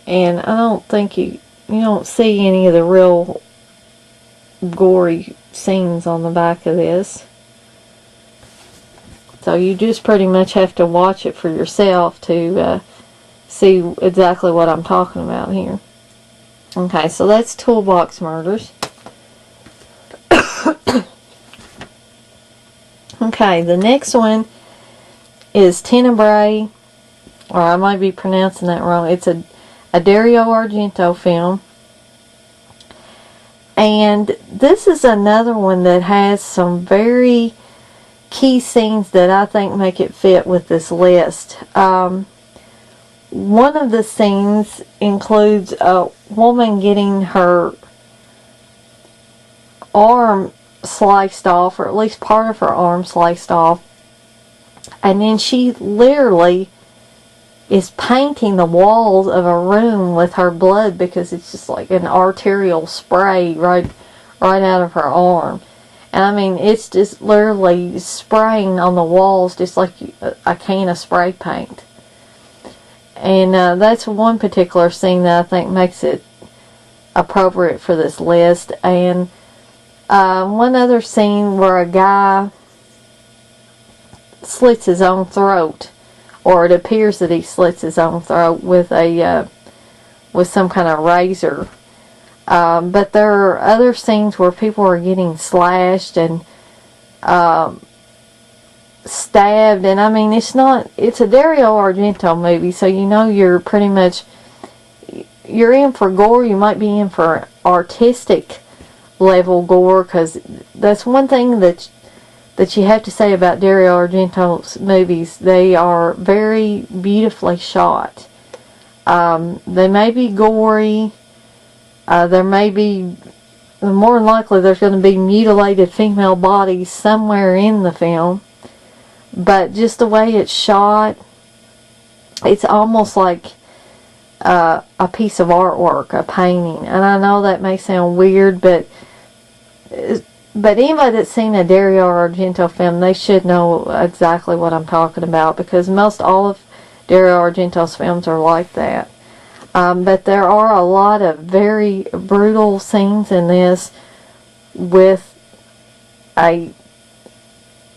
And I don't think you don't see any of the real gory scenes on the back of this. So you just pretty much have to watch it for yourself to see exactly what I'm talking about here. Okay, so that's Toolbox Murders. Okay, the next one is Tenebrae, or I might be pronouncing that wrong. It's a Dario Argento film. And this is another one that has some very key scenes that I think make it fit with this list. One of the scenes includes a woman getting her arm sliced off, or at least part of her arm sliced off, and then she literally is painting the walls of a room with her blood, because it's just like an arterial spray right out of her arm. And I mean, it's just literally spraying on the walls just like a can of spray paint. And that's one particular scene that I think makes it appropriate for this list. And one other scene where a guy slits his own throat, or it appears that he slits his own throat with some kind of razor. But there are other scenes where people are getting slashed and stabbed, and I mean, it's a Dario Argento movie, so you know you're in for gore. You might be in for artistic level gore, because that's one thing that you have to say about Dario Argento's movies. They are very beautifully shot. They may be gory. There may be, more than likely, there's going to be mutilated female bodies somewhere in the film. But just the way it's shot, it's almost like a piece of artwork, a painting. And I know that may sound weird, but anybody that's seen a Dario Argento film, they should know exactly what I'm talking about, because most all of Dario Argento's films are like that. But there are a lot of very brutal scenes in this with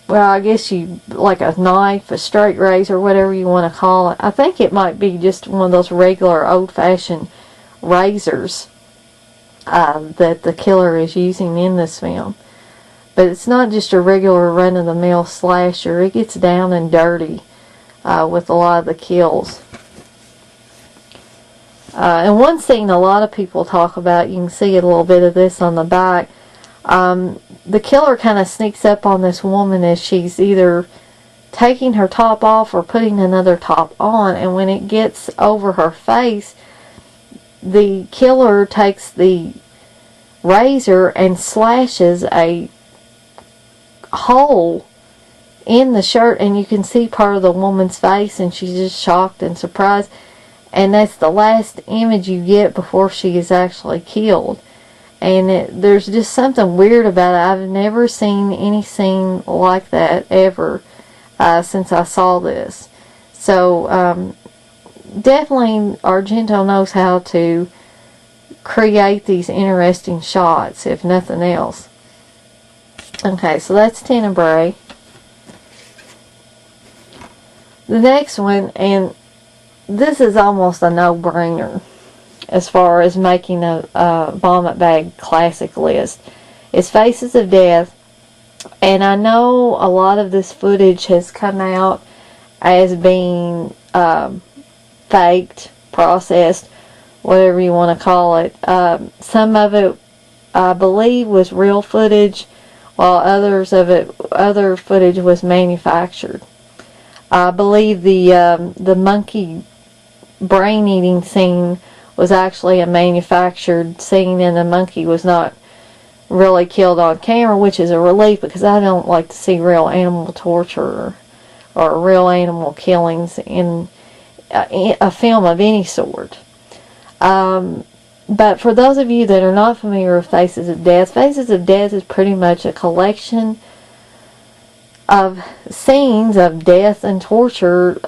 I guess like a knife, a straight razor, whatever you want to call it. I think it might be just one of those regular old-fashioned razors that the killer is using in this film. But it's not just a regular run-of-the-mill slasher. It gets down and dirty with a lot of the kills. And one scene a lot of people talk about, you can see a little bit of this on the back, the killer kind of sneaks up on this woman as she's either taking her top off or putting another top on, and when it gets over her face, the killer takes the razor and slashes a hole in the shirt, and you can see part of the woman's face, and she's just shocked and surprised. And that's the last image you get before she is actually killed. And there's just something weird about it. I've never seen any scene like that ever since I saw this. So definitely Argento knows how to create these interesting shots, if nothing else. Okay, so that's Tenebrae. The next one, and this is almost a no-brainer as far as making a Vomit Bag classic list, is Faces of Death. And I know a lot of this footage has come out as being faked, processed, whatever you want to call it. Some of it, I believe, was real footage, while other footage was manufactured. I believe the monkey brain eating scene was actually a manufactured scene, and the monkey was not really killed on camera, which is a relief, because I don't like to see real animal torture or real animal killings in a film of any sort. But for those of you that are not familiar with Faces of Death, Faces of Death is pretty much a collection of scenes of death and torture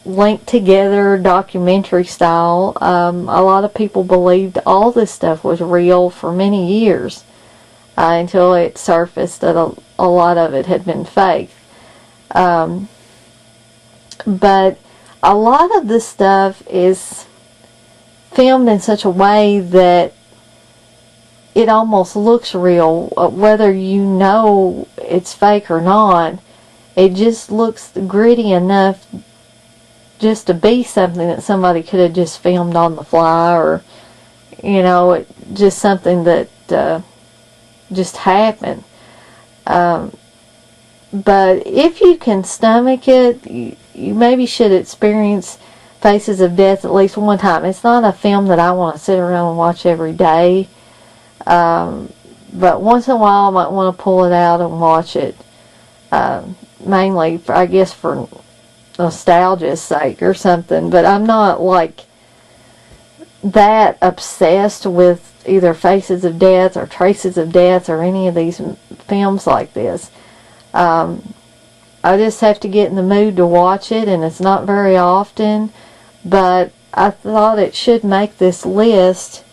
linked together documentary style. A lot of people believed all this stuff was real for many years until it surfaced that a lot of it had been fake. But a lot of this stuff is filmed in such a way that it almost looks real, whether you know it's fake or not. It just looks gritty enough just to be something that somebody could have just filmed on the fly, or just something that just happened. But if you can stomach it, you maybe should experience Faces of Death at least one time. It's not a film that I want to sit around and watch every day. But once in a while I might want to pull it out and watch it. Mainly, I guess, for nostalgia's sake or something. But I'm not like that obsessed with either Faces of Death or Traces of Death or any of these films like this. I just have to get in the mood to watch it, and it's not very often, but I thought it should make this list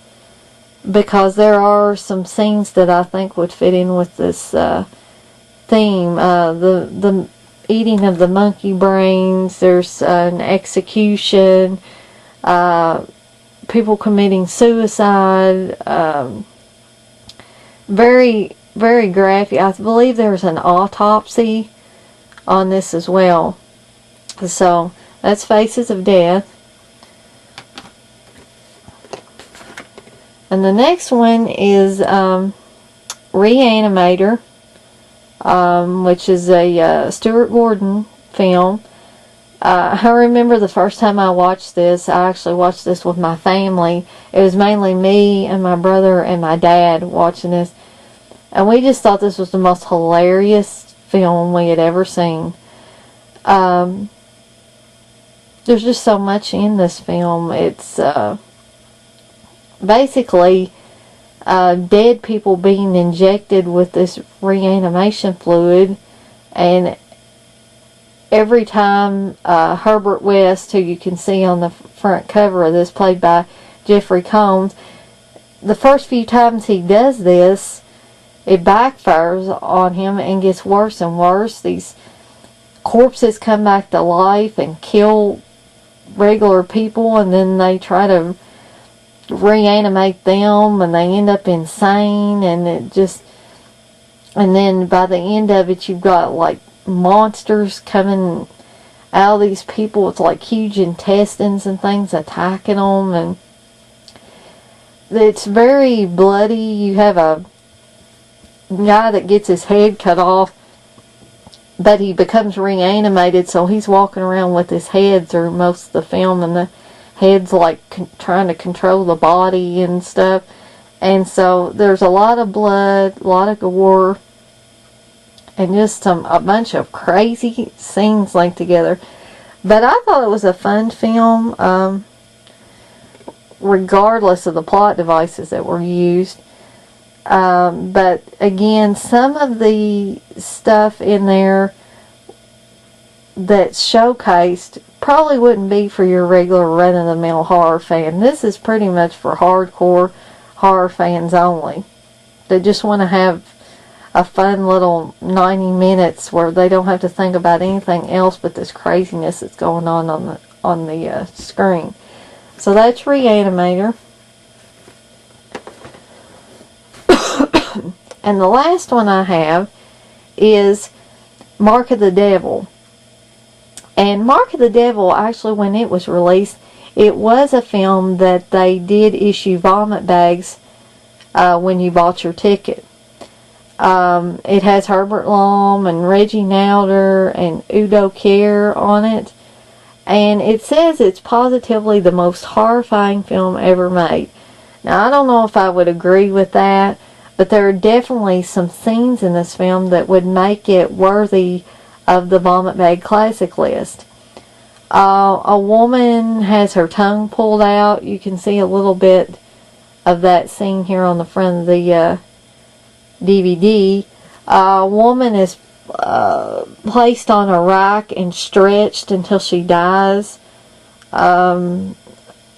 because there are some scenes that I think would fit in with this theme. The eating of the monkey brains, there's an execution, people committing suicide, very, very graphic. I believe there's an autopsy on this as well. So that's Faces of Death. And the next one is Reanimator, which is a Stuart Gordon film. I remember the first time I watched this, I actually watched this with my family. It was mainly me and my brother and my dad watching this. And we just thought this was the most hilarious film we had ever seen. There's just so much in this film. It's basically dead people being injected with this reanimation fluid, and every time Herbert West, who you can see on the front cover of this, played by Jeffrey Combs, the first few times he does this, it backfires on him and gets worse and worse. These corpses come back to life and kill regular people, and then they try to reanimate them, and they end up insane, and and then by the end of it, you've got like monsters coming out of these people. It's like huge intestines and things attacking them, and it's very bloody. You have a guy that gets his head cut off, but he becomes reanimated, so he's walking around with his head through most of the film, and the head's like trying to control the body and stuff. And so there's a lot of blood, a lot of gore, and just a bunch of crazy scenes linked together. But I thought it was a fun film, regardless of the plot devices that were used. But again, some of the stuff in there that's showcased probably wouldn't be for your regular run-of-the-mill horror fan. This is pretty much for hardcore horror fans only. They just want to have a fun little 90 minutes where they don't have to think about anything else but this craziness that's going on the screen. So that's Reanimator. And the last one I have is Mark of the Devil. And Mark of the Devil, actually, when it was released, it was a film that they did issue vomit bags when you bought your ticket. It has Herbert Lom and Reggie Nalder and Udo Kier on it. And it says it's positively the most horrifying film ever made. Now, I don't know if I would agree with that, but there are definitely some scenes in this film that would make it worthy of the Vomit Bag Classic list. A woman has her tongue pulled out. You can see a little bit of that scene here on the front of the DVD. A woman is placed on a rack and stretched until she dies.